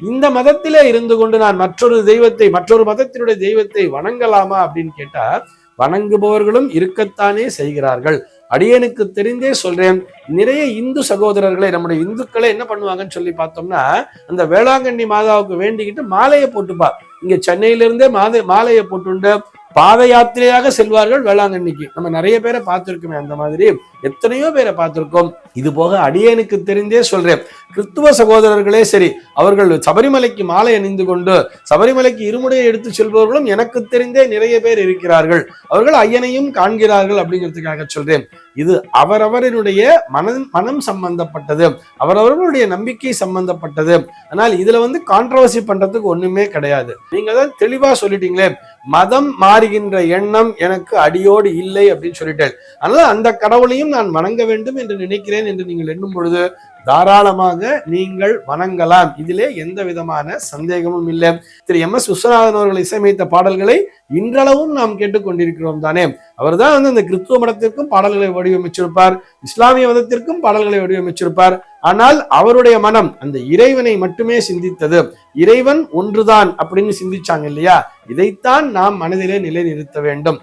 இந்த மதத்திலே இருந்து கொண்டு நான் மற்றொரு மதத்தினுடைய தெய்வத்தை வணங்கலாமா அப்படின்னு கேட்டா, வணங்குபவர்களும் இருக்கத்தானே செய்கிறார்கள். அடியனுக்கு தெரிந்தே சொல்றேன், நிறைய இந்து சகோதரர்களை, நம்முடைய இந்துக்களை என்ன பண்ணுவாங்கன்னு சொல்லி பார்த்தோம்னா, அந்த வேளாங்கண்ணி மாதாவுக்கு வேண்டிக்கிட்டு மாலையை போட்டுப்பா. இங்க சென்னையிலிருந்தே மாலையை போட்டுண்டு பாத யாத்திரையாக செல்வார்கள் வேளாங்கண்ணிக்கு. நம்ம நிறைய பேரை பார்த்திருக்கோமே, அந்த மாதிரி எத்தனையோ பேரை பார்த்திருக்கோம். இது போக அடியேனுக்கு தெரிந்தே சொல்றேன், கிறிஸ்துவ சகோதரர்களே சரி, அவர்கள் சபரிமலைக்கு மாலை அணிந்து கொண்டு சபரிமலைக்கு இருமுறையை எடுத்து செல்பவர்களும் எனக்கு தெரிந்தே நிறைய பேர் இருக்கிறார்கள். அவர்கள் ஐயனையும் காண்கிறார்கள் அப்படிங்கிறதுக்காக சொல்றேன். இது அவரவரினுடைய மனம் சம்பந்தப்பட்டது, அவரவர்களுடைய நம்பிக்கை சம்பந்தப்பட்டது. ஆனால் இதுல கான்ட்ரவர்சி பண்றதுக்கு ஒண்ணுமே கிடையாது. நீங்க தான் தெளிவா சொல்லிட்டீங்களே, மதம் மாறுகின்ற எண்ணம் எனக்கு அடியோடு இல்லை அப்படின்னு சொல்லிட்டேன். அதனால அந்த கடவுளையும் நான் வணங்க வேண்டும் என்று நினைக்கிறேன் என்று நீங்கள் எண்ணும் பொழுது தாராளமாக நீங்கள் வணங்கலாம். இதிலே எந்த விதமான சந்தேகமும் இல்லை. திரு MS விஸ்வநாதன் அவர்கள் இசையமைத்த பாடல்களை இன்றளவும் நாம் கேட்டுக்கொண்டிருக்கிறோம் தானே. அவர் தான் அந்த கிறிஸ்துவ மதத்திற்கும் பாடல்களை வடிவமைச்சிருப்பார், இஸ்லாமிய மதத்திற்கும் பாடல்களை வடிவமைச்சிருப்பார். ஆனால் அவருடைய மனம் அந்த இறைவனை மட்டுமே சிந்தித்தது. இறைவன் ஒன்றுதான் அப்படின்னு சிந்திச்சாங்க இல்லையா? இதைத்தான் நாம் மனதிலே நிலைநிறுத்த வேண்டும்.